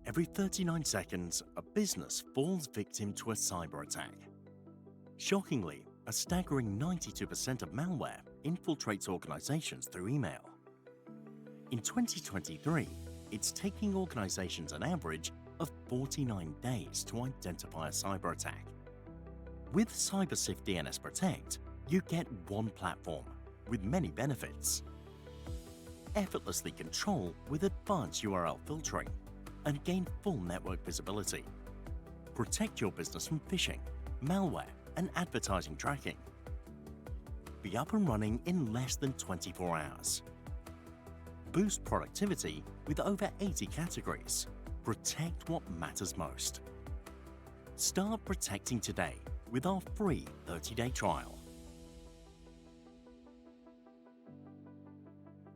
Every 39 seconds, a business falls victim to a cyber attack. Shockingly, a staggering 92% of malware infiltrates organizations through email. In 2023, it's taking organizations an average of 49 days to identify a cyber attack. With CyberSift DNS Protect, you get one platform with many benefits. Effortlessly control with advanced URL filtering and gain full network visibility. Protect your business from phishing, malware, and advertising tracking. Be up and running in less than 24 hours. Boost productivity with over 80 categories. Protect what matters most. Start protecting today with our free 30-day trial.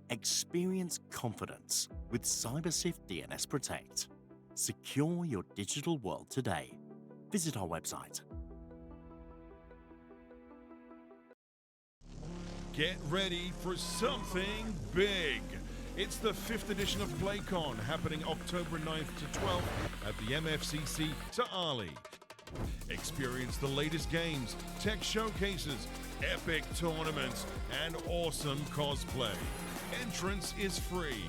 Experience confidence with CyberSift DNS Protect. Secure your digital world today. Visit our website. Get ready for something big. It's the 5th edition of PlayCon, happening October 9th to 12th at the MFCC to Ali. Experience the latest games, tech showcases, epic tournaments, and awesome cosplay. Entrance is free.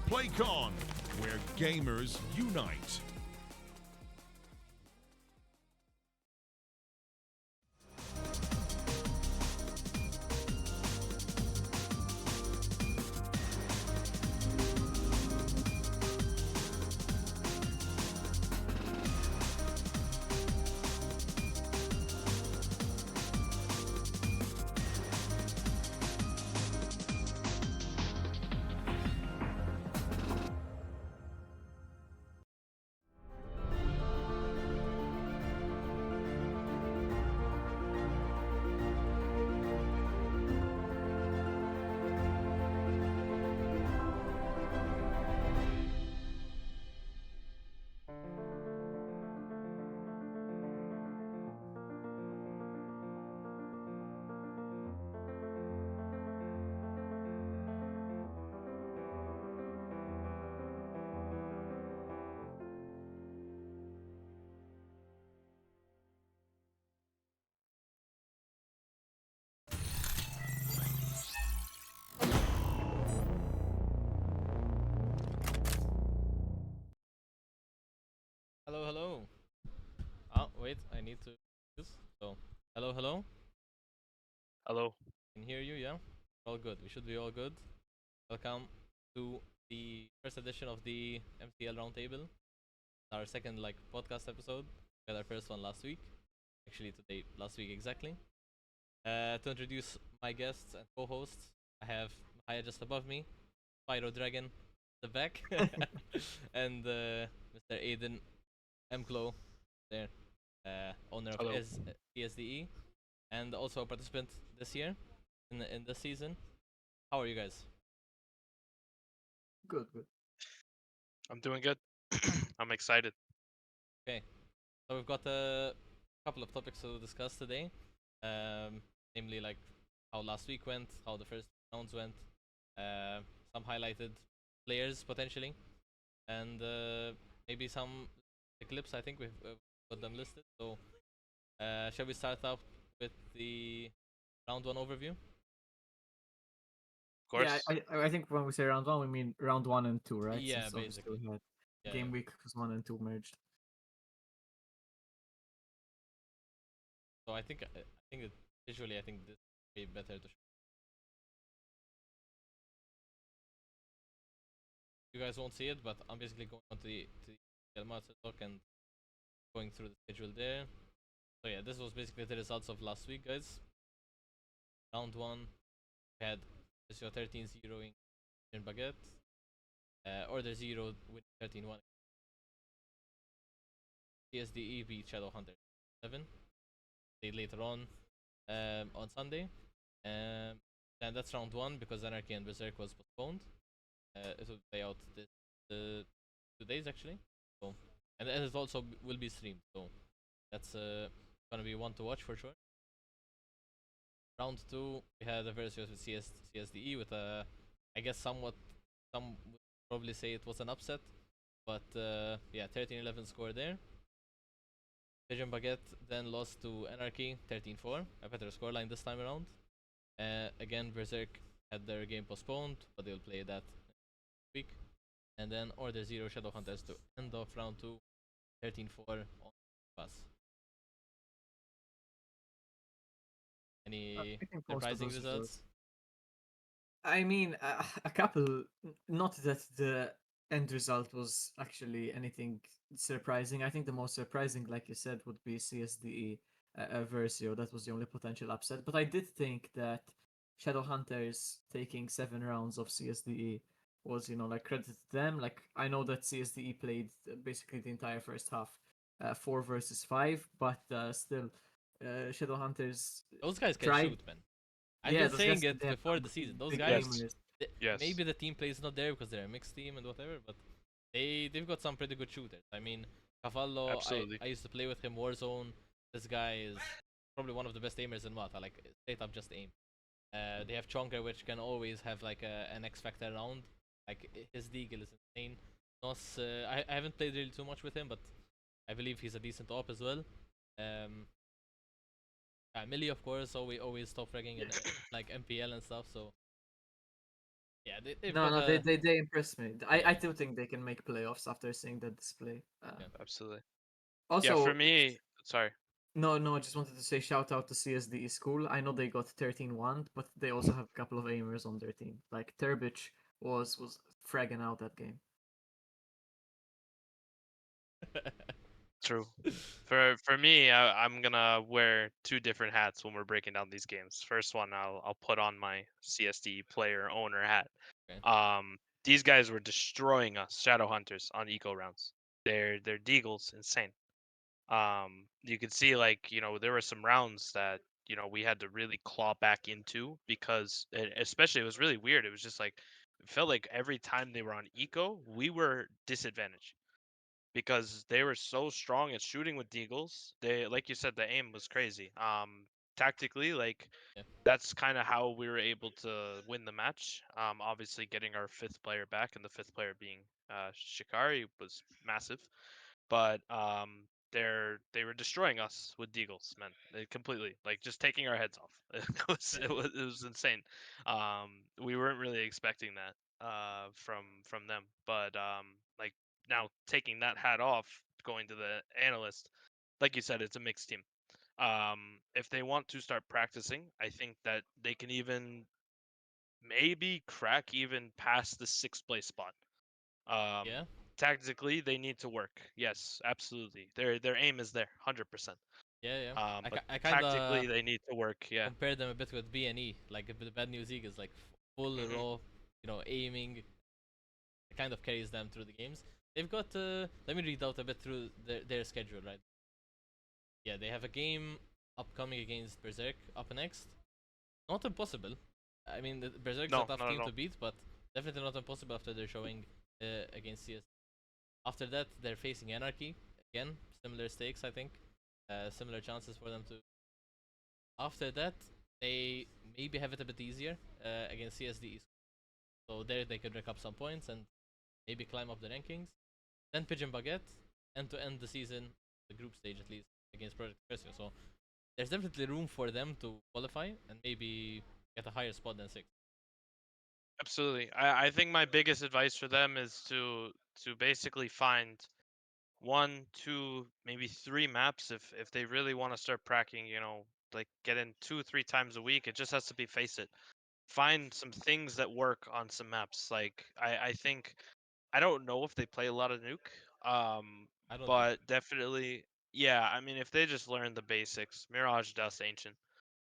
PlayCon, where gamers unite. Hello, hello. Oh, wait, I need to this. So, hello, hello. Hello. Can hear you, yeah? All good. We should be all good. Welcome to the first edition of the MCL Roundtable. Our second podcast episode. We had our first one last week. Actually, today, last week exactly. To introduce my guests and co-hosts, I have Maya just above me, Pyro Dragon, the back, and Mr. Aiden Mclo, there, owner of Hello. PSDE, and also a participant this year in this season. How are you guys? Good, good. I'm doing good. I'm excited. Okay, so we've got a couple of topics to discuss today, namely how last week went, how the first rounds went, some highlighted players potentially, and maybe some clips. I think we've got them listed. So, shall we start out with the round one overview? Of course. Yeah, I think when we say round one, we mean round 1 and 2, right? Yeah, Since obviously basically. we had Yeah, game yeah. week 1 and 2 merged. So I think it visually, I think this would be better to show. You guys won't see it, but I'm basically going on to the Malta talk and going through the schedule there. So yeah, this was basically the results of last week, guys. Round one, we had SEO 13-0 in Baguette. Order 0 with 13-1. CSDE beat Shadowhunter 7. Later on Sunday. And that's round 1 because Anarchy and Berserk was postponed. It will play out this 2 days actually. So, and it also will be streamed. So that's gonna be one to watch for sure. Round 2, we had a versus with CSDE with a, I guess some would probably say it was an upset. But yeah, 13-11 score there. Pigeon Baguette then lost to Anarchy 13-4, a better scoreline this time around. Again, Berserk had their game postponed, but they'll play that week. And then Order Zero Shadowhunters to end off round 2, 13-4 on pass. Any I think most of surprising those results? I mean, a couple. Not that the end result was actually anything surprising. I think the most surprising, like you said, would be CSDE Versio. That was the only potential upset. But I did think that Shadowhunters taking 7 rounds of CSDE was, like credit to them. Like I know that CSDE played basically the entire first half, 4 versus 5, but still, Shadowhunters Those guys can tried. shoot, man. I've Yeah, been those guys saying it they have before the some season. Those big guys, Yes. gamers. Yes. maybe the team play is not there because they're a mixed team and whatever, but they've got some pretty good shooters. I mean, Cavallo, Absolutely. I used to play with him Warzone. This guy is probably one of the best aimers in Malta, like straight up just aim. They have Chonker, which can always have like an X factor round. Like his deagle is insane. Nos, I haven't played really too much with him, but I believe he's a decent op as well. Um, Millie, of course, always top fragging in like MPL and stuff. So yeah, they've No, got no, a they impress me. yeah, I do think they can make playoffs after seeing that display. yeah. Absolutely. Yeah, for Also, me, sorry. no, I just wanted to say shout out to CSDE School. I know they got 13-1, but they also have a couple of aimers on their team. Like Turbich was fragging out that game. True. For me, I'm gonna wear two different hats when we're breaking down these games. First one, I'll put on my CSD player owner hat. Okay. These guys were destroying us, Shadow Hunters, on eco rounds. Their deagles insane. You could see like there were some rounds that we had to really claw back into because especially it was really weird. It was just like it felt like every time they were on eco, we were disadvantaged because they were so strong at shooting with deagles. They, like you said, the aim was crazy. Tactically, like Yeah. that's kind of how we were able to win the match. Obviously getting our fifth player back, and the fifth player being Shikari was massive. But they were destroying us with deagles, man. They completely like just taking our heads off. It was insane. We weren't really expecting that from them, but like now taking that hat off, going to the analyst, like you said, it's a mixed team. If they want to start practicing, I think that they can even maybe crack even past the sixth place spot. Um, Yeah, Tactically, they need to work. Yes, absolutely. Their aim is there, 100%. yeah. But I kind of tactically, they need to work. Yeah. compare them a bit with BNE. Like the Bad News League is like full Hmm. raw, aiming. It kind of carries them through the games. They've got. Let me read out a bit through their schedule, right? Yeah, they have a game upcoming against Berserk up next. Not impossible. I mean, Berserk is a No, tough no, team no. to beat, but definitely not impossible after they're showing against CS. After that, they're facing Anarchy again. Similar stakes, I think. Similar chances for them to. After that, they maybe have it a bit easier against CSD. So there they could rack up some points and maybe climb up the rankings. Then Pigeon Baguette, and to end the season, the group stage at least, against Project Pressio. So there's definitely room for them to qualify and maybe get a higher spot than 6. Absolutely. I think my biggest advice for them is to basically find one, two, maybe three maps if they really want to start pracking. Like get in 2, 3 times a week. It just has to be face it. Find some things that work on some maps. Like I think I don't know if they play a lot of Nuke, I don't think. but definitely, yeah. I mean, if they just learn the basics, Mirage, Dust, Ancient,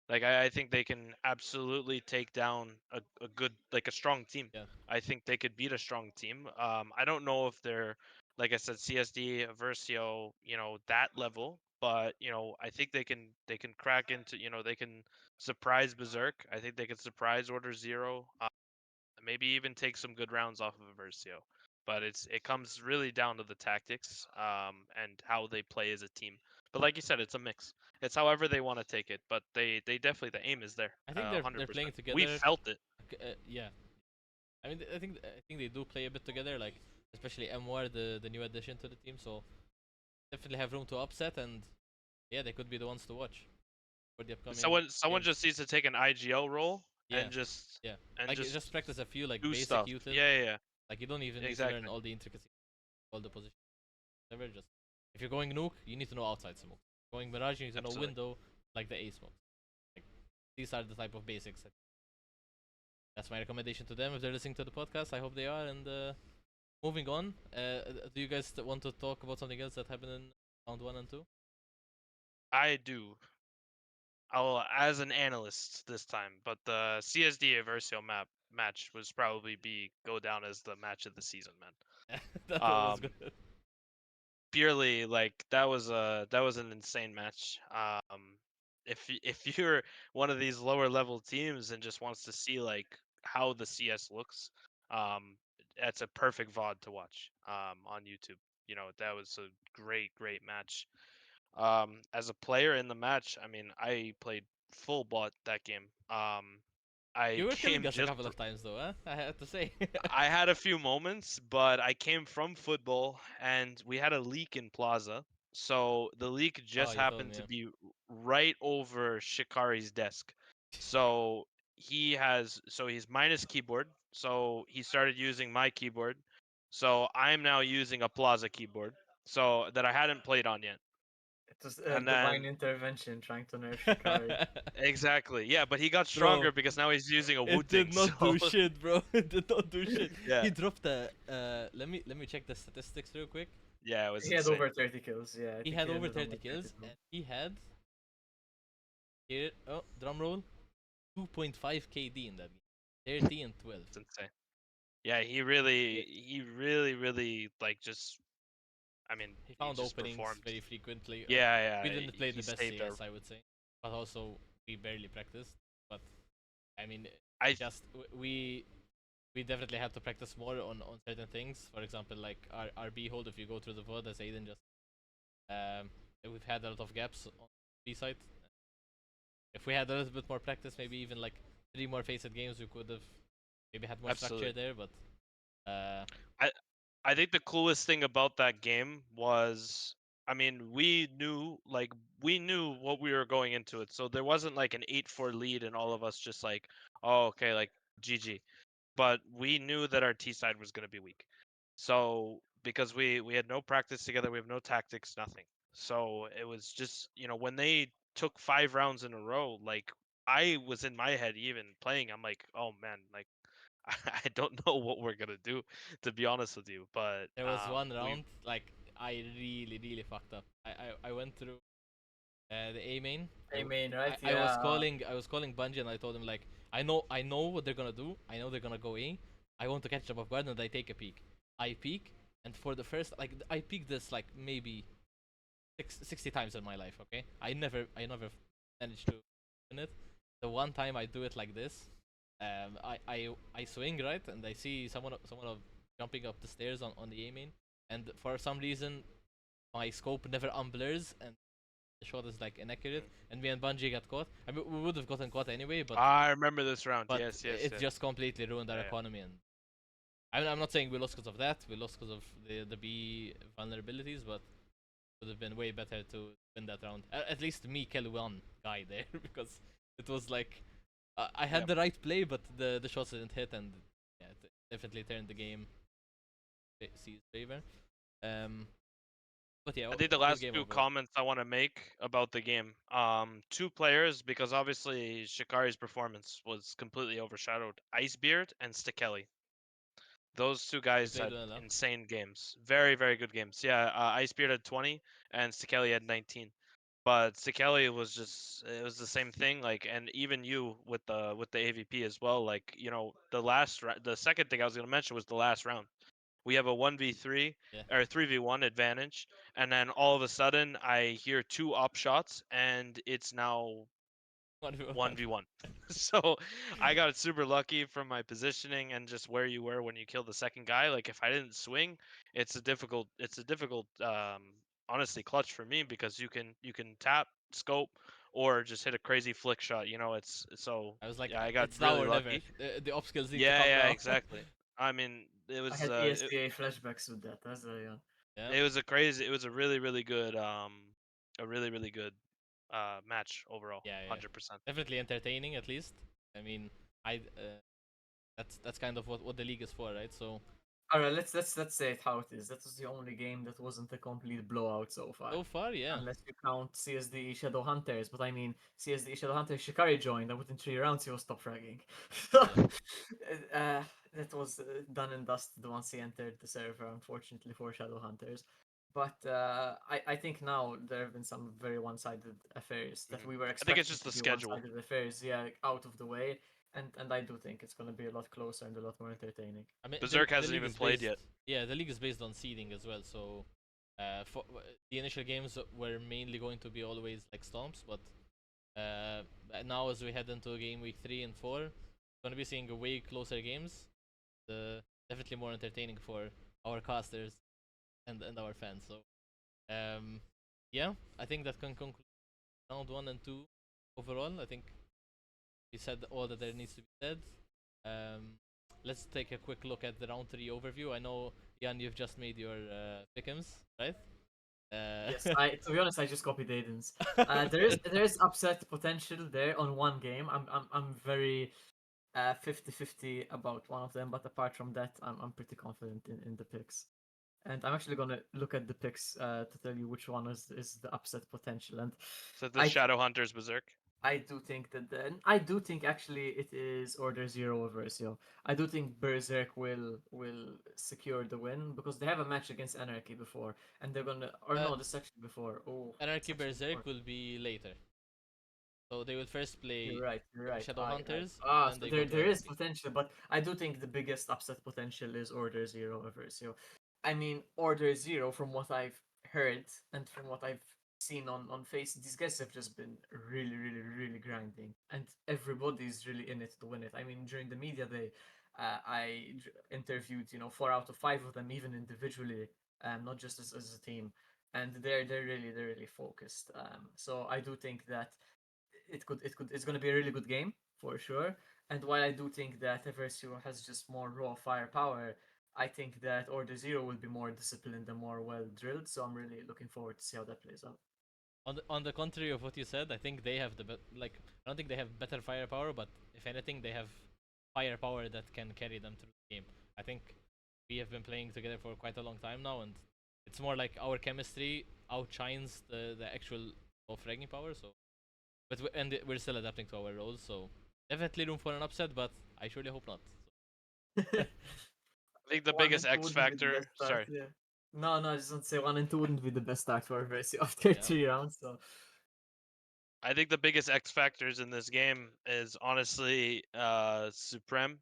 like I think they can absolutely take down a good, like a strong team. Yeah. I think they could beat a strong team. I don't know if they're, like I said, CSD, Versio, that level, but I think they can crack into, they can surprise Berserk. I think they can surprise Order Zero. Maybe even take some good rounds off of a Versio. But it comes really down to the tactics and how they play as a team. But like you said, it's a mix. It's however they want to take it. But they definitely the aim is there, I think they're playing 100%. We together. felt it. Yeah. I mean, I think they do play a bit together. Like especially MWR, the new addition to the team. So definitely have room to upset, and yeah, they could be the ones to watch for the upcoming. Someone games. just needs to take an IGL role Yeah, and just yeah. and Like just practice a few like do basic stuff. util. Yeah. Like you don't even need to learn Exactly. all the intricacies, all the positions. Whatever. Just if you're going nuke, you need to know outside smoke. Going mirage, you need to know Absolutely. window, like the A smoke. Like these are the type of basics. That's my recommendation to them if they're listening to the podcast. I hope they are. And moving on, do you guys want to talk about something else that happened in round 1 and 2? I do. I'll as an analyst this time, but the CSD Aversio match was probably go down as the match of the season, man. That was good. Purely like that was an insane match. If you're one of these lower level teams and just wants to see like how the CS looks, that's a perfect VOD to watch on YouTube. You know, that was a great match. As a player in the match, I mean, I played full bot that game. I You were killing came us a just couple of times though, huh? I have to say. I had a few moments, but I came from football and we had a leak in Plaza. So the leak Oh, just you told happened me. to Yeah. be right over Shikari's desk. So he's minus keyboard. So he started using my keyboard. So I'm now using a Plaza keyboard. So that I hadn't played on yet. It was And divine then intervention trying to nerf Shikari. exactly. Yeah, but he got Bro, stronger because now he's using a it Wu-Ting. did not So do shit, bro. It did not do shit. yeah. He dropped a. Let me check the statistics real quick. Yeah, it was He had insane. over 30 kills. Yeah, I He think had he over ended on 30 like 30 kills, kills. and he had here. Oh, drum roll. 2.5 KD in that game. 30 and 12. It's insane. Yeah, he really like just. I mean, He he found just openings performed. very frequently. Yeah, We didn't play he the best stayed there. CS, I would say, but also we barely practiced. But I mean, I just we definitely had to practice more on certain things. For example, like our B hold. If you go through the VOD, as Aiden just we've had a lot of gaps on B side. If we had a little bit more practice, maybe even like 3 more faced games, we could have maybe had more structure absolutely. there. But uh, I I think the coolest thing about that game was, I mean, we knew what we were going into it, so there wasn't like an 8-4 lead and all of us just like, oh, okay, like GG. But we knew that our T side was going to be weak. So because we had no practice together, we have no tactics, nothing. So it was just, when they took 5 rounds in a row, like I was in my head even playing, I'm like, oh man, like I don't know what we're gonna do, to be honest with you. But there was one we round like I really fucked up. I went through the A main. A main, right? I was Yeah. calling Bungie and I told him like I know what they're gonna do. I know they're gonna go A. I want to catch them off guard and I take a peek. I peek and for the first like I peeked this like maybe 60 times in my life. Okay, I never managed to win it. The one time I do it like this, I swing right and I see someone jumping up the stairs on the A main, and for some reason my scope never unblurs and the shot is like inaccurate, and me and Bungie got caught. I mean, we would have gotten caught anyway, I remember this round. but Yes, yes, it yes. just completely ruined our Yeah, yeah. economy. And I'm not saying we lost because of that. We lost because of the B vulnerabilities, but it would have been way better to win that round. At least me kill one guy there because it was like I had Yeah. the right play, but the shots didn't hit, and yeah, it definitely turned the game C's favor. Um, but yeah, I think the good last game two overall. comments I want to make about the game. Two players, because obviously Shikari's performance was completely overshadowed. Icebeard and Stikeli. Those two They guys played had well, huh? insane games. Very, very good games. Yeah, Icebeard had 20 and Stikeli had 19. But Stikeli it was the same thing. Like, and even you with the AVP as well. Like, the second thing I was gonna mention was the last round. We have a 1v3 Yeah. or 3v1 advantage, and then all of a sudden I hear 2 up shots, and it's now 1v1. 1v1. So I got super lucky from my positioning and just where you were when you killed the second guy. Like if I didn't swing, it's a difficult honestly clutch for me because you can tap, scope, or just hit a crazy flick shot. It's so I was like, yeah, I got it's now really or never. lucky. The up skills need to Yeah, come yeah, now. exactly. I mean, it I was had ESTA flashbacks with that. That's yeah. Yeah. it was a crazy. It was a really really good a really really good match overall. Yeah, yeah. 100%. Definitely entertaining, at least. I mean, I that's kind of what the league is for, right? So All right, let's say it how it is. That was the only game that wasn't a complete blowout so far. so far, yeah. Unless you count CSD Shadowhunters, but I mean CSD Shadowhunters Shikari joined, and within 3 rounds he was top fragging. That was done and dusted once he entered the server, unfortunately for Shadowhunters. But I think now there have been some very one-sided affairs that we were I think it's expecting just to the be schedule. one-sided affairs, yeah, out of the way, and I do think it's going to be a lot closer and a lot more entertaining. I mean, Berserk the hasn't league even is played based. yet. Yeah, the league is based on seeding as well. So, the initial games were mainly going to be always like stomps, but now as we head into game week 3 and 4, we're gonna be seeing way closer games. Definitely more entertaining for our casters and our fans. So, yeah, I think that can conclude round 1 and 2 overall. I think we said all that there needs to be said. Um, let's take a quick look at the round 3 overview. I know, Jan, you've just made your pick'ems, right? Yes, I to be honest, I just copied Aiden's. There is upset potential there on one game. I'm very 50-50 about one of them, but apart from that, I'm pretty confident in the picks. And I'm actually gonna look at the picks to tell you which one is the upset potential. And So the I Shadowhunters Berserk. I do think that I do think actually it is Order Zero Versio. I do think Berserk will secure the win because they have a match against Anarchy before, and they're gonna or uh, no, this is actually before. Oh, it's Anarchy actually Berserk before. will be later. So they will first play You're right. You're right. Shadowhunters, and then So they go there to there is Anarchy. potential, but I do think the biggest upset potential is Order Zero Versio. I mean, Order Zero, from what I've heard and from what I've seen on Face, these guys have just been really, really, really grinding, and everybody's really in it to win it. I mean, during the media day, interviewed 4 out of 5 of them, even individually, not just as a team, and they're really focused. So I do think that it's going to be a really good game for sure. And while I do think that Eversio has just more raw firepower, I think that Order Zero will be more disciplined and more well drilled. So I'm really looking forward to see how that plays out. On the contrary of what you said, I think they have like, I don't think they have better firepower, but if anything, they have firepower that can carry them through the game. I think we have been playing together for quite a long time now, and it's more like our chemistry outshines the actual fragging power. So, but we're still adapting to our roles, so definitely room for an upset, but I surely hope not. I think the One biggest and two X wouldn't be the best factor. start. Sorry. Yeah. No, I just want to say 1 and 2 wouldn't be the best start for Versio after Yeah. 3 rounds. So I think the biggest X factors in this game is honestly Supreme,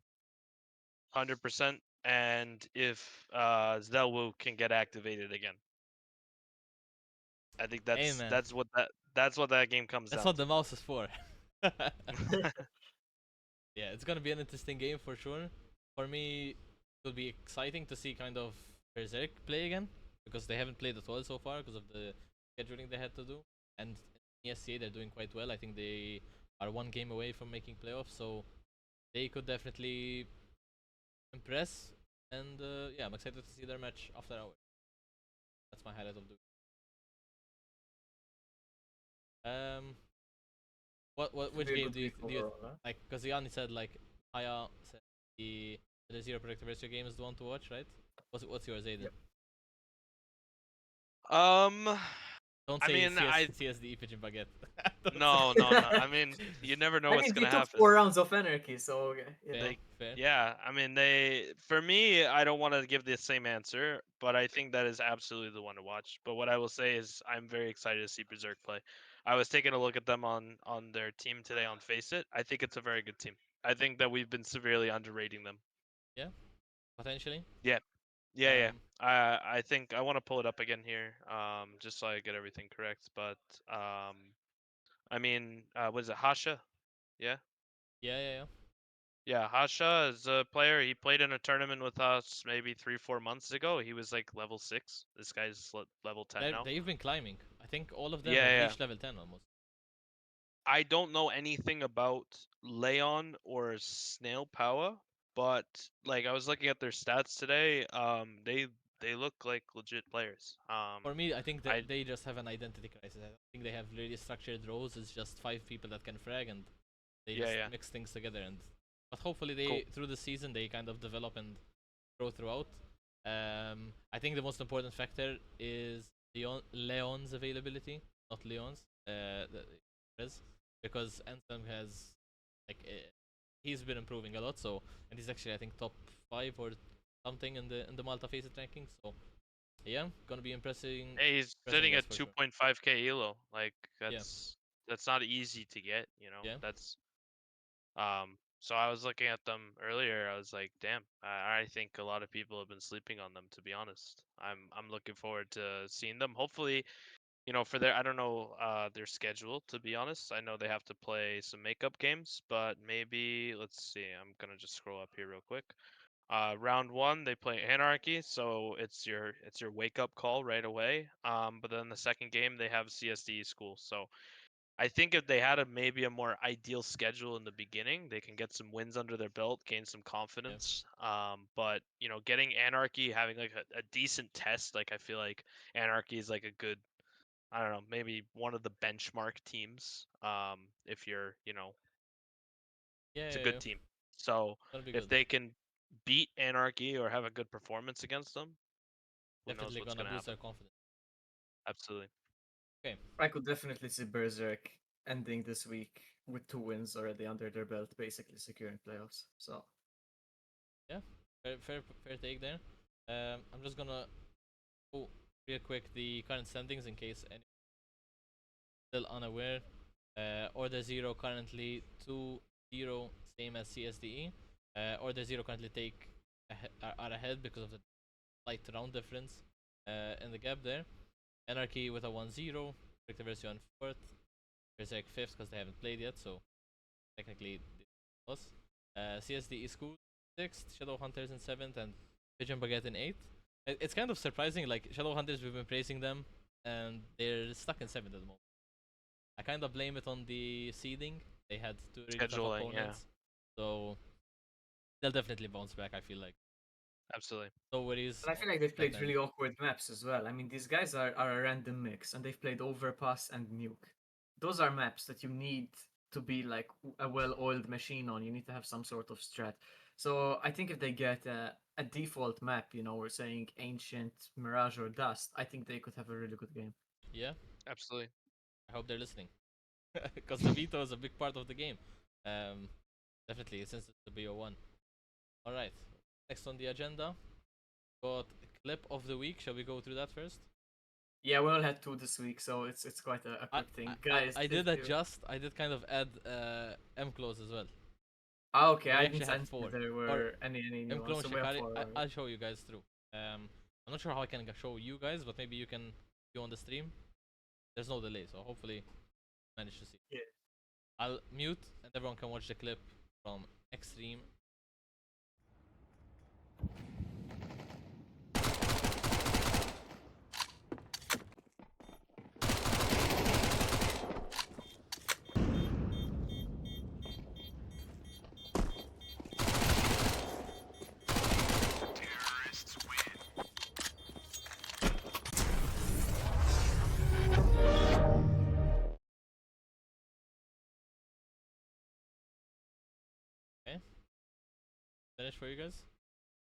100%, and if Zelwu can get activated again. I think Hey man, that's what that game comes that's down what to. the mouse is for. Yeah, it's gonna be an interesting game for sure. For me, it will be exciting to see kind of Berserk play again because they haven't played at all so far because of the scheduling they had to do. And in ESCA, they're doing quite well. I think they are one game away from making playoffs, so they could definitely impress. And yeah, I'm excited to see their match after hours. That's my highlight of the week. Which be a game good week do you overall. Huh? like? Because Yanni said like Aya said the Zero Project Versus game is the one to watch, right? What's yours, Aiden? Yep. Um, Don't I say mean, CSD Pigeon Baguette. no. I mean, you never know I what's mean, they gonna took happen. 4 rounds of Anarchy, so Fair, They, fair. yeah, I mean, for me, I don't want to give the same answer, but I think that is absolutely the one to watch. But what I will say is, I'm very excited to see Berserk play. I was taking a look at them on their team today on Face It. I think it's a very good team. I think that we've been severely underrating them. Yeah, potentially. Yeah, yeah. Um, I think I want to pull it up again here, just so I get everything correct. But I mean, was it Hasha? Yeah. yeah. Yeah, Hasha is a player. He played in a tournament with us maybe 3, 4 months ago. He was like level 6. This guy's level 10 now. They've been climbing. I think all of them Yeah, have yeah. reached level 10 almost. I don't know anything about Leon or Snail Power. but like I was looking at their stats today. They look like legit players. For me, I think that I they just have an identity crisis. I don't think they have really structured roles. It's just 5 people that can frag, and they yeah, just yeah, mix things together. And but hopefully, cool. through the season they kind of develop and grow throughout. I think the most important factor is Leon's availability, not Leon's. Because Anthem has he's been improving a lot. So, and he's actually I think top 5 or something in the Malta Faceit ranking. So yeah, gonna be Hey, he's impressing sitting us at for sure. 2.5k elo. Like Yeah, that's not easy to get. You know, yeah, that's So I was looking at them earlier. I was like, damn, I think a lot of people have been sleeping on them. To be honest, I'm looking forward to seeing them. Hopefully, for their I don't know their schedule. To be honest, I know they have to play some makeup games, but maybe let's see. I'm gonna just scroll up here real quick. Round one, they play Anarchy, so it's your wake up call right away. But then the second game they have CSDE school, so I think if they had maybe a more ideal schedule in the beginning, they can get some wins under their belt, gain some yeah, confidence. But getting Anarchy, having like a decent test, like I feel like Anarchy is like a good, I don't know, maybe one of the benchmark teams. If you're, yeah, it's a yeah, good yeah. team. So Gonna be if good. they can beat Anarchy or have a good performance against them, who knows Definitely what's gonna gonna boost happen? their confidence. Absolutely. Okay, I could definitely see Berserk ending this week with 2 wins already under their belt, basically securing playoffs. So yeah, fair take there. I'm just gonna go real quick the current standings in case any still unaware. Order Zero currently 2-0, same as CSDE. Order Zero currently are ahead because of the slight round difference in the gap there. Anarchy with a 1-0, Victor 4th, Berserk 5th because they haven't played yet, so technically us. CSDE School 6th, Shadowhunters in 7th, and Pigeon Baguette in 8th. It's kind of surprising, like Shadowhunters, we've been praising them, and they're stuck in 7th at the moment. I kind of blame it on the seeding. They had 2 really tough Scheduling, yeah, opponents, so they'll definitely bounce back. I feel like absolutely. no worries and I on feel like they've that played end. really awkward maps as well. I mean, these guys are a random mix, and they've played Overpass and Nuke. Those are maps that you need to be like a well-oiled machine on. You need to have some sort of strat. So I think if they get a default map, we're saying Ancient, Mirage, or Dust, I think they could have a really good game. Yeah, Absolutely. I hope they're listening because the veto is a big part of the game. Um, Definitely since it's the BO1. All right, next on the agenda, got clip of the week. Shall we go through that first? Yeah, we all had 2 this week, so it's quite a I quick thing, I, guys. I If did you... adjust. I did kind of add M close as well. Okay, So we I didn't actually had sense if 4. there Or were any M new ones, clone so we have Shikari. 4 already. I'll show you guys through. I'm not sure how I can show you guys, but maybe you can on the stream. There's no delay, so hopefully manage to see. Yeah. I'll mute and everyone can watch the clip from Extreme. Okay, finish for you guys.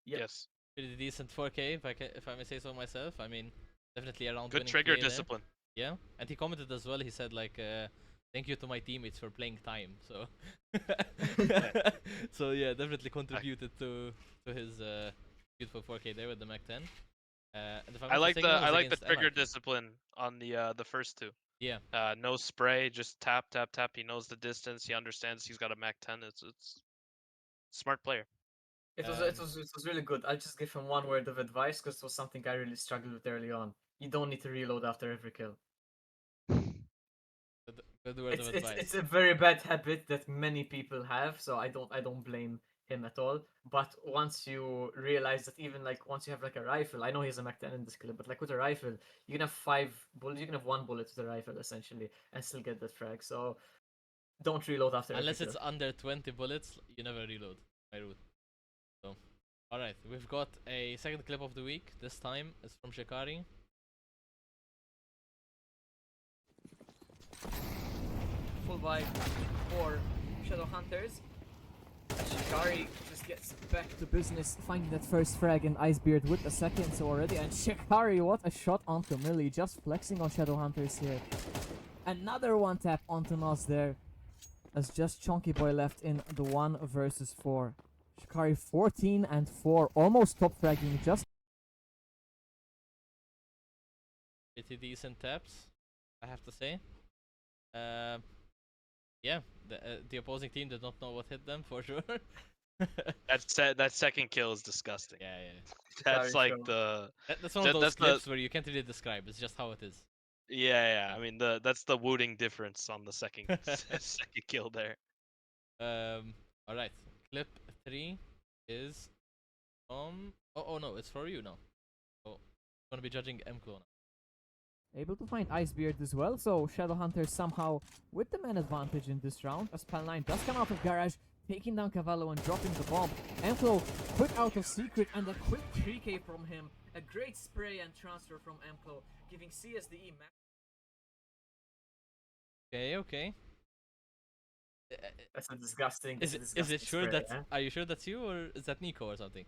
Yep. Yes. Pretty decent 4K if I may say so myself. I mean, definitely a round Good winning trigger play there. discipline. Yeah, and he commented as well. He said like, "Thank you to my teammates for playing time." So, so yeah, definitely contributed to his beautiful 4K there with the Mac 10. And if I'm I not like the mistaken, it I was like the against trigger Anarchy. discipline on the first two. Yeah, No spray, just tap tap tap. He knows the distance. He understands he's got a Mac 10. It's smart player. It was really good. I'll just give him one word of advice because it was something I really struggled with early on. You don't need to reload after every kill. good word of It's advice. a very bad habit that many people have, so I don't blame him at all. But once you realize that even like once you have like a rifle, I know he's a Mac 10 in this clip, but like with a rifle, you can have 5 bullets, you can have 1 bullet with a rifle essentially and still get that frag. So don't reload after every Unless kill. it's under 20 bullets, you never reload. My route. So, alright, we've got a second clip of the week. This time it's from Shikari. Full vibe for Shadowhunters. Shikari just gets back to business, finding that first frag, and Icebeard with the seconds already. And Shikari, what a shot onto Millie, just flexing on Shadowhunters here. Another one tap onto Nos there, as just Chonky Boy left in the 1 versus 4. Shikari 14 and 4, almost top fragging, just Pretty decent taps, I have to say. Yeah, the opposing team did not know what hit them for sure. That second kill is disgusting. Yeah. That's Sorry, like Phil. the That's one of those that's clips where you can't really describe. It's just how it is. yeah. I mean that's the wooting difference on the second second kill there. All right. Clip 3 is oh no, it's for you now. So I'm gonna be judging MCL now. able to find Icebeard as well, so Shadowhunters somehow with the man advantage in this round, as Pal9 does come out of Garage, taking down Cavallo and dropping the bomb. Emflo quick out of Secret, and a quick 3k from him. A great spray and transfer from Emflo, giving CSDE max. Okay. That's a disgusting. Is it sure spray, that eh? are you sure that's you, or is that Nico or something?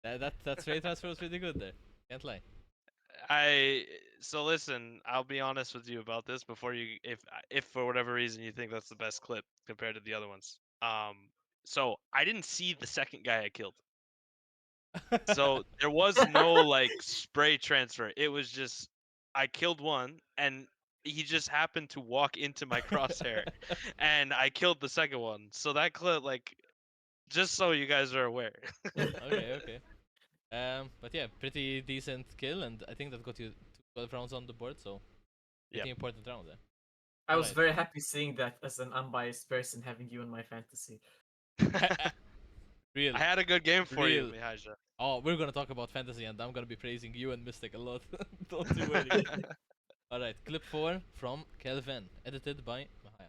That spray transfer was pretty good there. Can't lie. So listen, I'll be honest with you about this before you if for whatever reason you think that's the best clip compared to the other ones. So I didn't see the second guy I killed. So there was no like spray transfer. It was just I killed one and he just happened to walk into my crosshair and I killed the second one. So that clip, like, just so you guys are aware. Okay. But yeah, pretty decent kill, and I think that got you 12 rounds on the board, so pretty Yep. important round there. I was Alright. very happy seeing that as an unbiased person, having you in my fantasy. Real. I had a good game for you, Real. Mihaja. Oh, we're gonna talk about fantasy, and I'm gonna be praising you and Mystic a lot. Don't you worry. Alright, clip 4 from Kelvin, edited by Mahaya.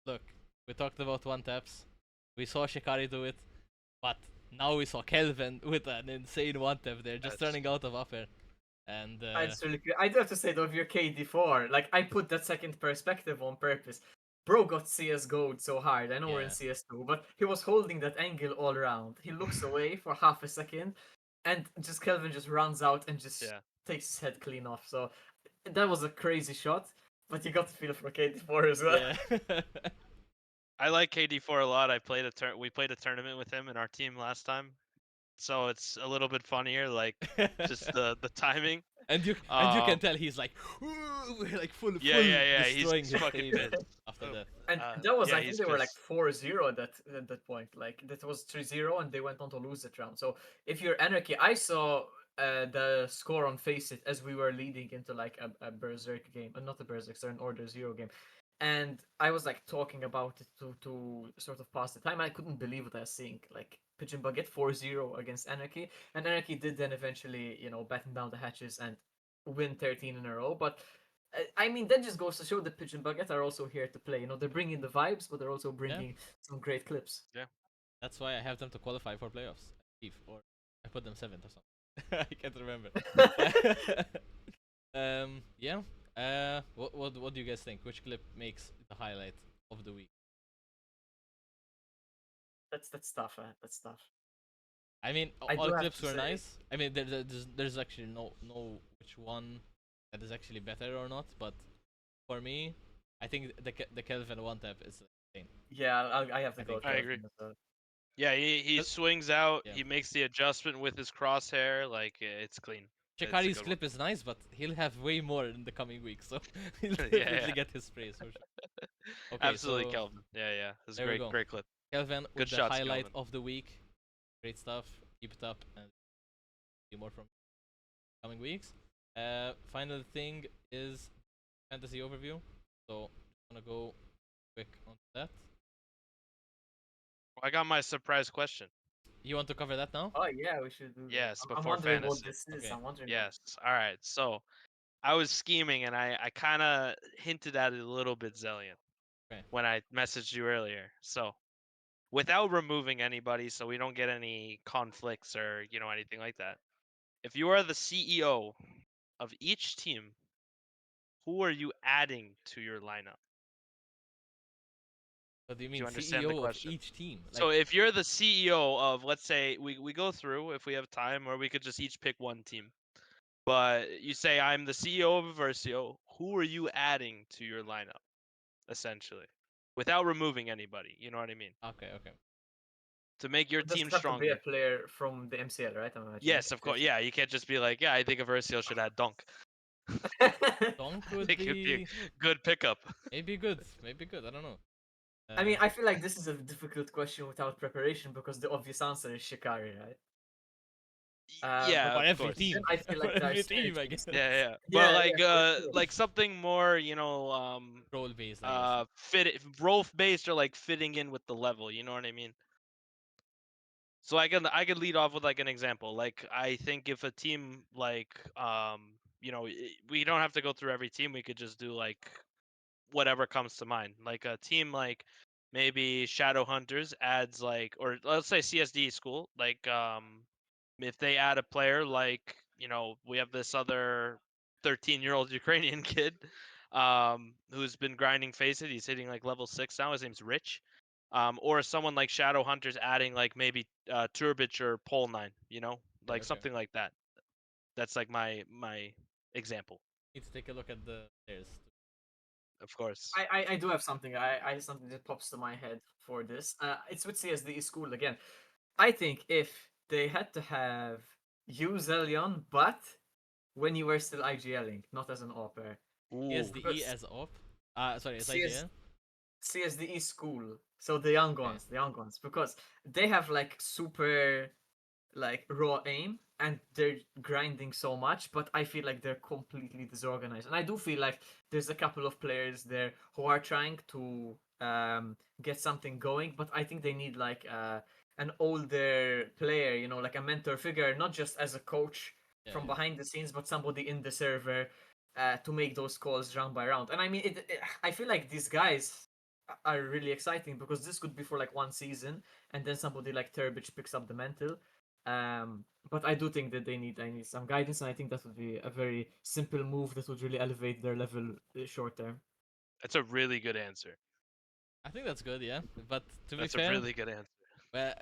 Look, we talked about one taps. We saw Shikari do it, but now we saw Kelvin with an insane one tap there, just That's- turning out of upper. And It's really good. I do have to say though, if you're KD4, like I put that second perspective on purpose. Bro got CS gold so hard. I know we're in Yeah. CS2, but he was holding that angle all around. He looks away for half a second, and just Kelvin just runs out and just Yeah. takes his head clean off. So that was a crazy shot, but you got to feel for KD4 as well. yeah. I like KD4 a lot. We played a tournament with him in our team last time. So it's a little bit funnier, like just the timing. And you can tell he's like, like full Yeah. destroying He's his fucking table pissed. after Oh, that. And that was, yeah, I think he's they were like pissed. 4-0 at that point. Like that was 3-0, and they went on to lose that round. So if you're Anarchy, I saw the score on Face It as we were leading into like a Berserk game, not a Berserk, sorry, an Order Zero game. And I was like talking about it to sort of pass the time. I couldn't believe what I was seeing. Like Pigeon Bucket 4-0 against Anarchy, and Anarchy did then eventually, batten down the hatches and win 13 in a row. But I mean, that just goes to show that Pigeon Bucket are also here to play. They're bringing the vibes, but they're also bringing some great clips. That's why I have them to qualify for playoffs. Or I put them 7th or something. I can't remember. Yeah. What do you guys think? Which clip makes the highlight of the week? That's tough. That's tough. I mean, I all do have clips to were say- nice. I mean, there's actually no which one that is actually better or not. But for me, I think the Kelvin one tap is insane. Yeah, I have to I go. think- I Kelvin agree. as well. Yeah, he But- swings out. yeah. He makes the adjustment with his crosshair. Like it's clean. It's a Shikari's good one. clip is nice, but he'll have way more in the coming weeks, so he'll Yeah, definitely yeah. get his praise for sure. Okay, Absolutely, so Kelvin. Yeah. It's a there we go. great clip. Kelvin with Good the shots, highlight Kelvin. of the week. Great stuff. Keep it up and see more from coming weeks. Final thing is fantasy overview. So I'm gonna go quick on that. I got my surprise question. You want to cover that now? Oh yeah, we should do that. Yes, I'm before wondering what fantasy. this is. Okay. I'm wondering. Yes. All right. So I was scheming, and I kind of hinted at it a little bit, Zellion, Okay. when I messaged you earlier. So without removing anybody, so we don't get any conflicts or anything like that. If you are the CEO of each team, who are you adding to your lineup? What do you Do mean you understand the CEO of question? each team? So Like, if you're the CEO of, let's say, we go through if we have time, or we could just each pick one team. But you say, I'm the CEO of Versio. Who are you adding to your lineup, essentially, without removing anybody? You know what I mean? okay, okay. To make your Does team it have to be a stronger. player from the MCL, right? I'm imagining. Yes, of course. Yeah, you can't just be like, yeah, I think Versio should add Dunk. Donk I would think it'd be a be good pickup. maybe good. Maybe good. I don't know. I mean, I feel like this is a difficult question without preparation because the obvious answer is Shikari, right? Yeah, for But of every course. then team, I feel for like there are every team, I synergies. guess. Yeah, yeah. Yeah, But yeah, for sure. like something more, Role based, I guess. role based or like fitting in with the level, you know what I mean? So I can lead off with like an example. Like I think if a team like we don't have to go through every team. We could just do like whatever comes to mind. Like a team like maybe Shadowhunters adds like, or let's say CSD school, like if they add a player like, we have this other 13-year-old Ukrainian kid who's been grinding Face It. He's hitting like level 6 now. His name's Rich. Or someone like Shadowhunters adding like maybe Turbich or Pole 9, Okay, like okay. something like that. That's like my example, Need to take a look at the players. of course. I do have something. I something that pops to my head for this. It's with CSD school again. I think if they had to have you Zelion, but when you were still IGLing, not as an opera, Ooh. CSDE because as op. Sorry, it's CS IGN. CSDE school, so the young Okay. ones, because they have like super like raw aim and they're grinding so much, but I feel like they're completely disorganized. And I do feel like there's a couple of players there who are trying to get something going, but I think they need like an older player, like a mentor figure, not just as a coach Yeah, from yeah. behind the scenes, but somebody in the server to make those calls round by round. And I mean, I feel like these guys are really exciting because this could be for like one season, and then somebody like Turbich picks up the mantle. But I do think that I need some guidance, and I think that would be a very simple move that would really elevate their level short term. That's a really good answer. I think that's good, yeah. But to be That's a fair, really good answer. well,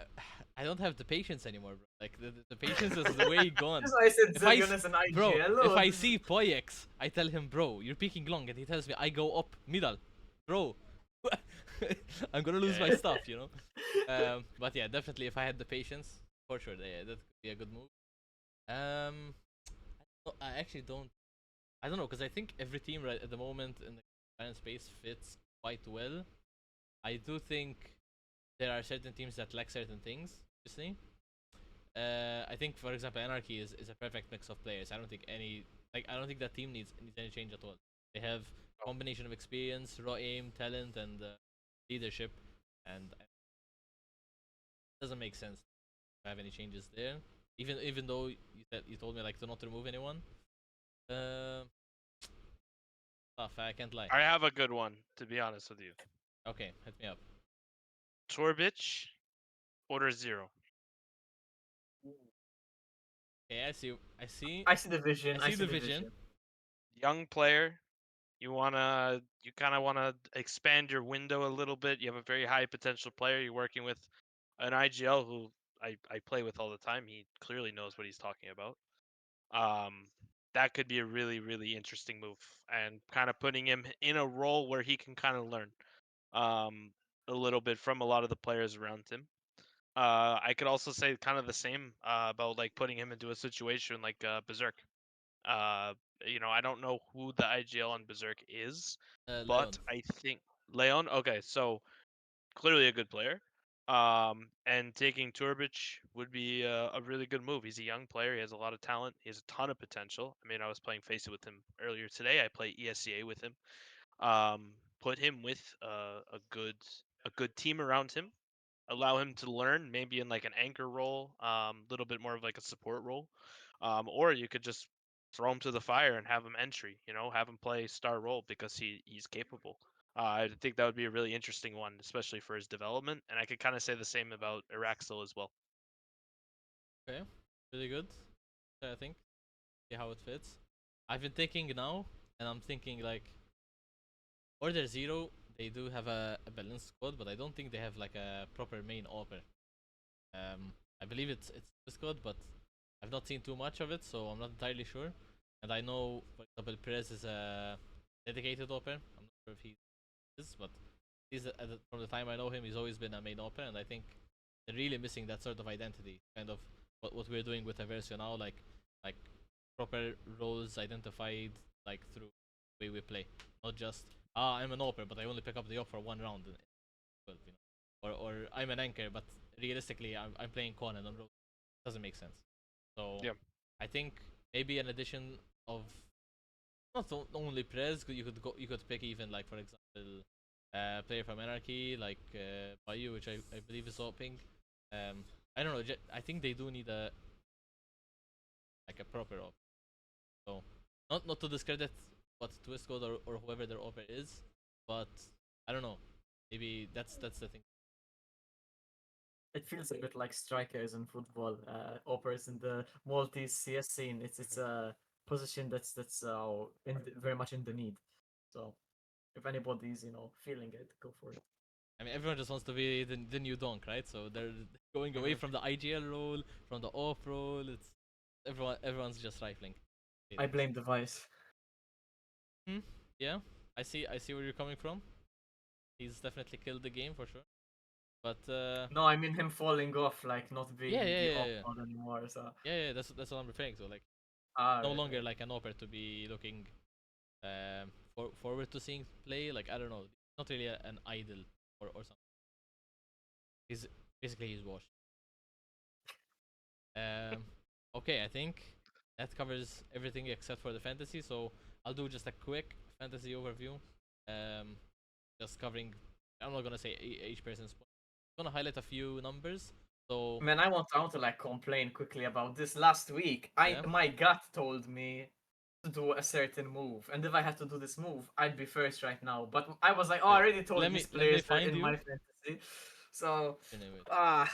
I don't have the patience anymore, bro. Like the patience is way gone. That's why I said If I Zillion as an bro, IGL. if I see Poyex, I tell him, bro, you're peeking long, and he tells me I go up middle, bro. I'm gonna lose my Yeah. stuff, you know. But yeah, definitely, if I had the patience, for sure, yeah, that could be a good move. I actually don't. I don't know, because I think every team right at the moment in the current space fits quite well. I do think there are certain teams that lack certain things, obviously. I think, for example, Anarchy is a perfect mix of players. I don't think that team needs any change at all. They have a combination of experience, raw aim, talent, and leadership, and it doesn't make sense to have any changes there. Even though you told me like to not remove anyone. Uh, Tough. I can't lie. I have a good one, to be honest with you. Okay, hit me up. Torbich, order 0. Okay, I see. I see. I see the vision. I see the vision. Young player. You kind of wanna expand your window a little bit. You have a very high potential player. You're working with an IGL who I play with all the time. He clearly knows what he's talking about. That could be a really, really interesting move, and kind of putting him in a role where he can kind of learn um, a little bit from a lot of the players around him. I could also say kind of the same about like putting him into a situation like Berserk. Uh, I don't know who the IGL on Berserk is, Leon. but I think Leon. Okay, so clearly a good player. And taking Turbich would be a really good move. He's a young player. He has a lot of talent. He has a ton of potential. I mean, I was playing Face It with him earlier today. I play ESCA with him. Um, put him with a good team around him, allow him to learn, maybe in like an anchor role, little bit more of like a support role, or you could just throw him to the fire and have him entry, have him play star role because he's capable. I think that would be a really interesting one, especially for his development, and I could kind of say the same about Araxel as well. Okay, really good. I think see how it fits. I've been thinking now, and I'm thinking like Order Zero. They do have a balanced squad, but I don't think they have like a proper main AWPer. I believe it's the squad, but I've not seen too much of it, so I'm not entirely sure. And I know, for example, Perez is a dedicated AWPer. I'm not sure if he is, but from the time I know him, he's always been a main AWPer, and I think they're really missing that sort of identity. Kind of what we're doing with Aversio now, like proper roles identified like through the way we play, not just I'm an AWPer, but I only pick up the AWP for one round. Well, or I'm an anchor, but realistically, I'm playing Conan on road. Doesn't make sense. So Yeah. I think maybe an addition of not only Prez, you could pick even like for example, player from Anarchy like Bayu, which I believe is OPing. I don't know. I think they do need a proper op. So not to discredit what Twist Code or whoever their OPer is, but I don't know. Maybe that's the thing. It feels a bit like strikers in football, operas in the Maltese CS scene. It's a position that's very much in the need. So if anybody's feeling it, go for it. I mean, everyone just wants to be the new Donk, right? So they're going away from the IGL role, from the off role. It's everyone's just rifling. I blame the Vice. Yeah, I see where you're coming from. He's definitely killed the game for sure. But No, I mean him falling off, like not being the op yeah. mod anymore. So Yeah, that's what I'm referring to. Like no right, longer right. like an opera to be looking forward to seeing play. Like I don't know, not really an idol or something. He's basically he's washed. Okay, I think that covers everything except for the fantasy. So I'll do just a quick fantasy overview. Um, just covering. I'm not gonna say each person's point. I'm gonna highlight a few numbers. So Man, I want to like complain quickly about this. Last week, yeah, my gut told me to do a certain move, and if I had to do this move, I'd be first right now. But I was like, oh, I wait, already told these let me players are find in you. my fantasy, so Anyway, ah,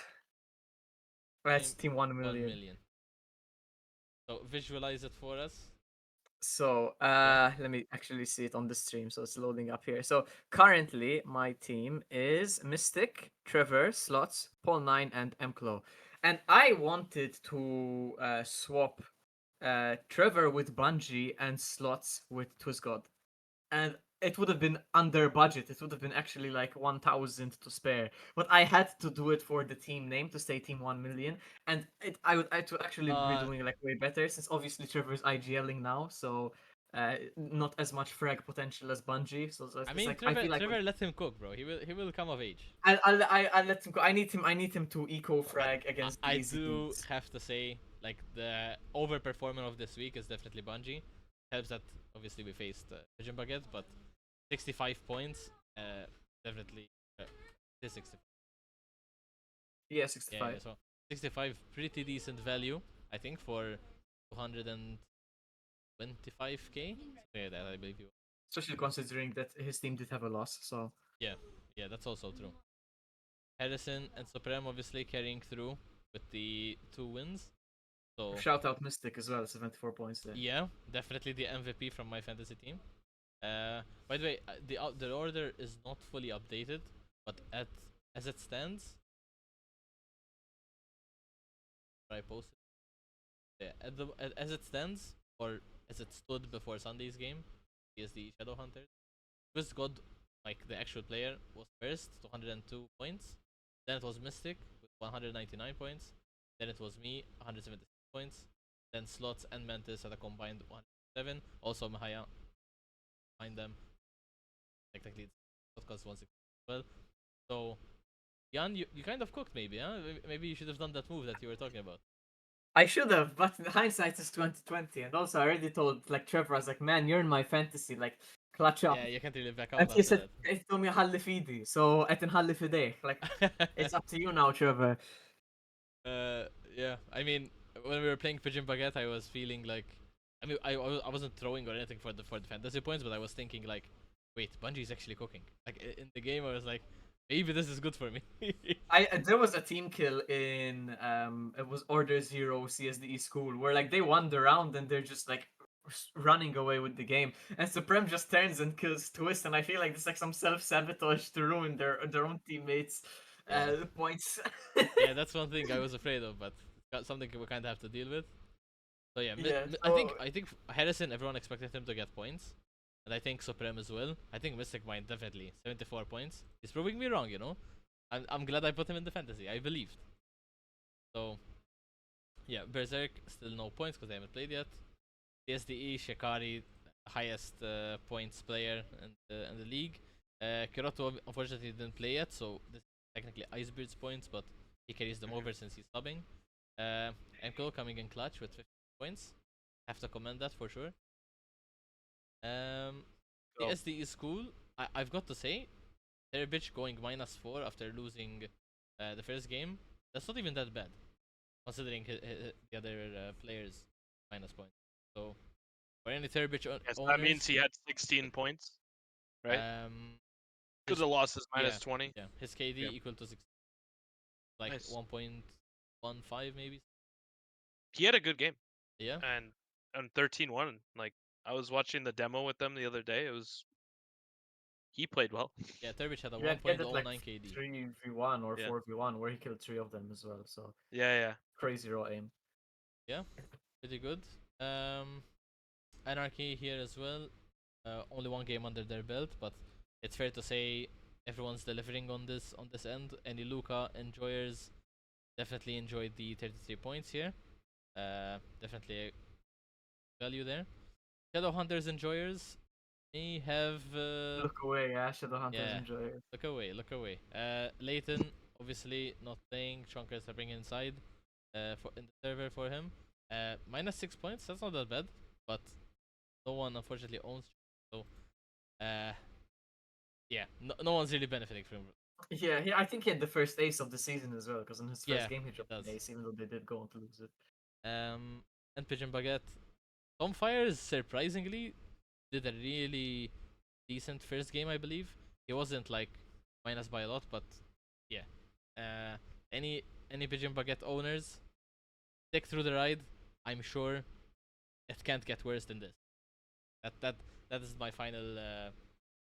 that's team team 1 million. 1 million. So visualize it for us. So Yeah. let me actually see it on the stream. So it's loading up here. So currently, my team is Mystic, Trevor, Slots, Paul9, and Mclo. And I wanted to swap Trevor with Bungie and Slots with Twizgod. And it would have been under budget. It would have been actually like 1,000 to spare. But I had to do it for the team name to stay team 1 million. And I would actually be doing like way better since obviously Trevor's IGLing now. So not as much frag potential as Bungie. So I it's mean, like I feel like Trevor, let him cook, bro. He will come of age. I'll let him go. I need him to eco But frag against the I easy do teams. have to say, like the overperformer of this week is definitely Bungie. Helps that obviously we faced Vision Baguette, but 65 points, definitely. This 65. Yeah, Yeah, 65. so 65, pretty decent value, I think, for 225k. Yeah, that I believe you. Especially considering that his team did have a loss. So Yeah, that's also true. Harrison and Supreme obviously carrying through with the 2 wins. So shout out Mystic as well, 74 points there. yeah, definitely the MVP from my fantasy team. By the way, the order is not fully updated, but as it stands, I posted. Yeah, as it stands, or as it stood before Sunday's game, is the Shadowhunters. First God, like the actual player, was first, 202 points. Then it was Mystic with 199 points. Then it was me, 176 points. Then Slots and Mantis at a combined 107. Also Mahaya behind them. Technically, it's podcast 160 as well. So, Jan, you kind of cooked maybe, huh? Maybe you should have done that move that you were talking about. I should have, but in hindsight is 2020, and also I already told like Trevor, I was like, man, you're in my fantasy. Like, clutch up. Yeah, you can't really back out And he after said, "It's me halli fidi, so I can halli fideh." Like, that. it's up to you now, Trevor. Yeah. I mean, when we were playing Pigeon Baguette, I was feeling like, I mean, I wasn't throwing or anything for the fantasy points, but I was thinking like, wait, Bungie's actually cooking. Like in the game, I was like, maybe this is good for me. There was a team kill in it was Order Zero CSDE school where like they won the round and they're just like running away with the game, and Supreme just turns and kills Twist, and I feel like it's like some self-sabotage to ruin their own teammates Yeah. points. Yeah, that's one thing I was afraid of, but that's something we kind of have to deal with. So yeah, Yeah, I think so Harrison, everyone expected him to get points, and I think Supreme as well. I think Mystic Mind definitely 74 points. He's proving me wrong, you know. I'm glad I put him in the fantasy. I believed. So yeah, Berserk still no points because they haven't played yet. SDE Shikari, highest points player in the league. Kiroto unfortunately didn't play yet, so this is technically Icebeard's points, but he carries them over since he's subbing. MCL coming in clutch with 50 points. Have to commend that for sure. The Oh. SDE school, I've got to say, their bitch going -4 after losing the first game. That's not even that bad, considering the other players minus points. So for any Turbich Yes, owners, that means he had 16 points, right? To his, the losses yeah, minus 20. yeah, his KD Yep. equal to 6, like Nice. 1.15 maybe. He had a good game, Yeah, and 13-1. Like I was watching the demo with them the other day. He played well. yeah, Turbich had a yeah, he had it like 1.09 KD. 3v1 or Yeah. 4v1 where he killed 3 of them as well. So Yeah. crazy raw aim. Yeah, pretty good. Anarchy here as well. Only one game under their belt, but it's fair to say everyone's delivering on this end. Any Luca enjoyers definitely enjoyed the 33 points here. Definitely value there. Shadow Hunters enjoyers may have Look away, yeah, Shadowhunters yeah. enjoy it. Look away, look away. Leighton obviously not playing. Chunkers are bringing inside for in the server for him. -6 points. That's not that bad, but no one unfortunately owns. So yeah, no one's really benefiting from. Yeah, I think he had the first ace of the season as well, because in his Yeah, first game he he dropped does. an ace, even though they did go on to lose it. And Pigeon Baguette. Tom Fires surprisingly did a really decent first game, I believe. He wasn't like minus by a lot, but yeah. Uh, any Pigeon Baguette owners, stick through the ride. I'm sure it can't get worse than this. That is my final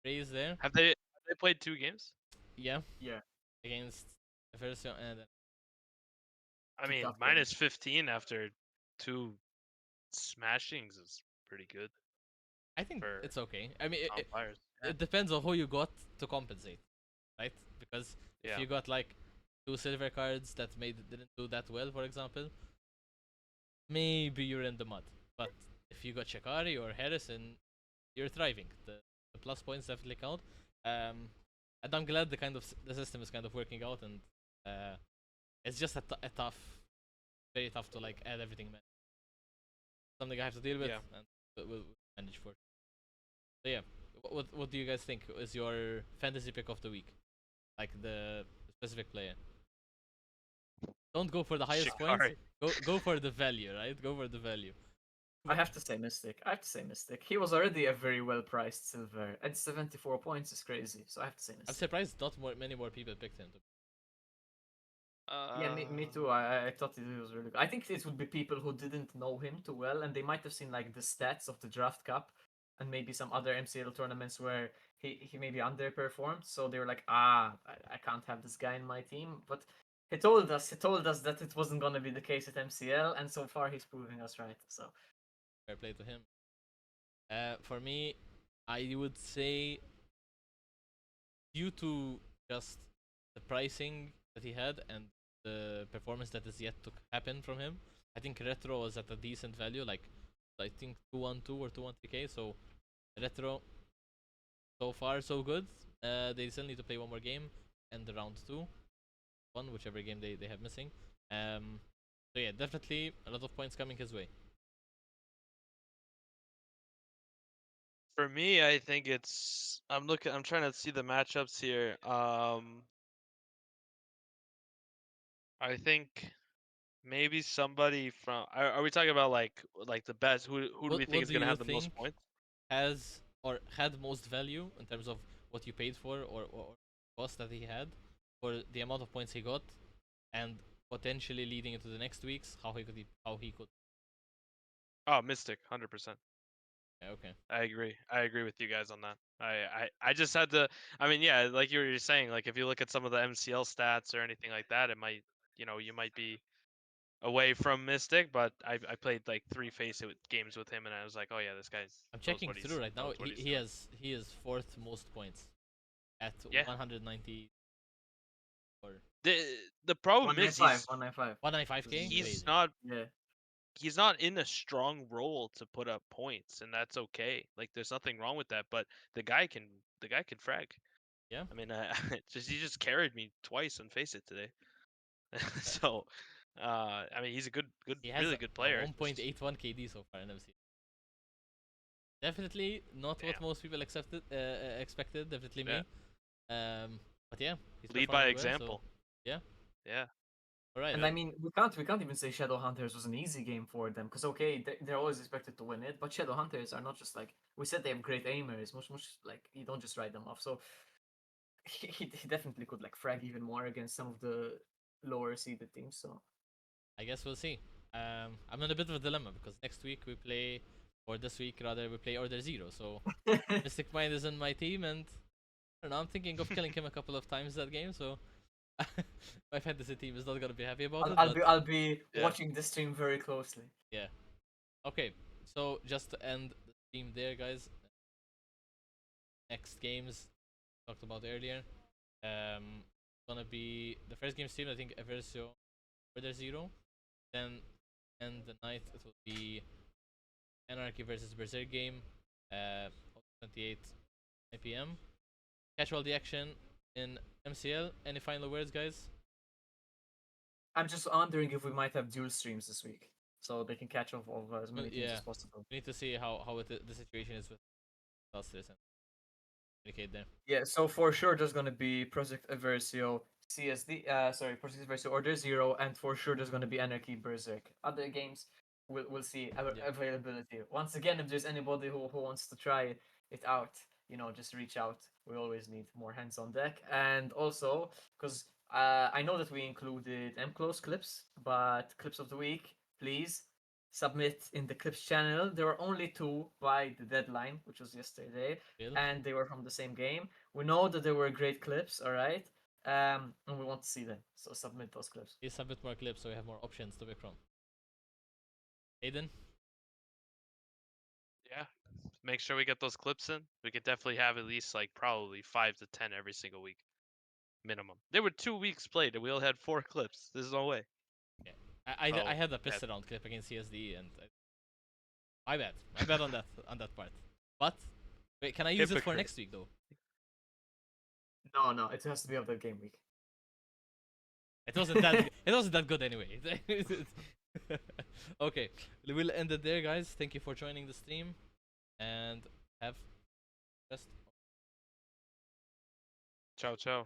phrase there. Have they played 2 games? Yeah, Yeah, against the first and I mean, tough game. -15 after 2 smashings is pretty good I think for it's okay. I mean, Tom Fires. it depends on who you got to compensate, right? Because if Yeah. you got like 2 silver cards that didn't do that well, for example, maybe you're in the mud. But if you got Shikari or Harrison, you're thriving. The plus points definitely count. And I'm glad the system is kind of working out, and it's just a tough, very tough to like add everything. Something I have to deal with, Yeah. and we'll manage for. So yeah, what do you guys think is your fantasy pick of the week? Like the specific player. Don't go for the highest Shikari. points. Go for the value, right? Go for the value. I have to say Mystic. He was already a very well priced silver. At 74 points is crazy, so I have to say I'm Mystic. surprised not many more people picked him. Yeah, me too. I thought it was really good. I think it would be people who didn't know him too well, and they might have seen like the stats of the draft cup and maybe some other MCL tournaments where he maybe underperformed. So they were like, I can't have this guy in my team. But he told us that it wasn't gonna be the case at MCL, and so far he's proving us right. So Fair play to him. For me, I would say due to just the pricing that he had and the performance that is yet to happen from him, I think Retro was at a decent value, like I think 212 or 213k. So Retro, so far so good. They still need to play one more game and the round 2, whichever game they have missing. So yeah, definitely a lot of points coming his way. For me, I think it's. I'm trying to see the matchups here. I think maybe somebody from. Are we talking about like the best? Who do we think What is do gonna you have the most think points? has or had most value in terms of what you paid for or cost that he had for the amount of points he got and potentially leading into the next weeks how he could. Oh, Mystic, 100%. Yeah, okay. I agree. I agree with you guys on that. I just had to. I mean, yeah, like you were saying, like if you look at some of the MCL stats or anything like that, it might, you might be away from Mystic. But I played like 3 games with him, and I was like, oh yeah, this guy I'm knows checking what through he's right now. knows what he's He doing. is fourth most points at Yeah. 190 or The the problem is 195, 195. 195k. he's Crazy. not Yeah. he's not in a strong role to put up points, and that's okay. Like there's nothing wrong with that. But the guy can frag. Yeah. I mean, he just carried me twice on Face It today. So, I mean, he's a He has really a good player. 1.81 KD so far in MCL. Definitely not what Damn. most people expected. Definitely Yeah. me. But yeah, he's Lead by performing well. So example. yeah. Yeah. All right. And I mean, we can't even say Shadowhunters was an easy game for them because okay, they're always expected to win it, but Shadowhunters are not just like we said they have great aimers, much like you don't just write them off. So he definitely could like frag even more against some of the lower seeded teams. So I guess we'll see. I'm in a bit of a dilemma because next week we play, or this week rather, we play Order Zero. So Mystic Mind is in my team, and I don't know. I'm thinking of killing him a couple of times that game. So my fantasy team is not gonna be happy about I'll, it. I'll But be I'll be Yeah. watching this stream very closely. yeah. Okay. So just to end the stream there, guys. Next games talked about earlier. Gonna be the first game stream. I think Eversio Order Zero. Then end the night it will be Anarchy versus Berserk game. 28 p.m. Catch all the action in MCL. Any final words, guys? I'm just wondering if we might have dual streams this week, so they can catch up of as many teams Yeah, as possible. we need to see how the situation is with clusters and communicate there. Yeah, so for sure there's gonna be Project Aversio, CSD, Project Aversio Order Zero, and for sure there's gonna be Anarchy Berserk. Other games, we'll see Yeah. availability. Once again, if there's anybody who wants to try it out, just reach out. We always need more hands on deck, and also because I know that we included M-Close clips, but clips of the week, please submit in the clips channel. There were only two by the deadline, which was yesterday, Bill, and they were from the same game. We know that they were great clips, all right, and we want to see them. So submit those clips. please submit more clips so we have more options to pick from. Aiden, Yeah. Make sure we get those clips in. We could definitely have at least like probably 5 to 10 every single week, minimum. There were 2 weeks played, and we only had 4 clips. There's no way. yeah, I So, had a yeah. pissed around clip against CSD, and my bad on that part. But wait, can I use it for Hypocrite. next week though? No, it has to be of the game week. It wasn't that it wasn't that good anyway. Okay, we'll end it there, guys. Thank you for joining the stream, and have rest. Ciao, ciao.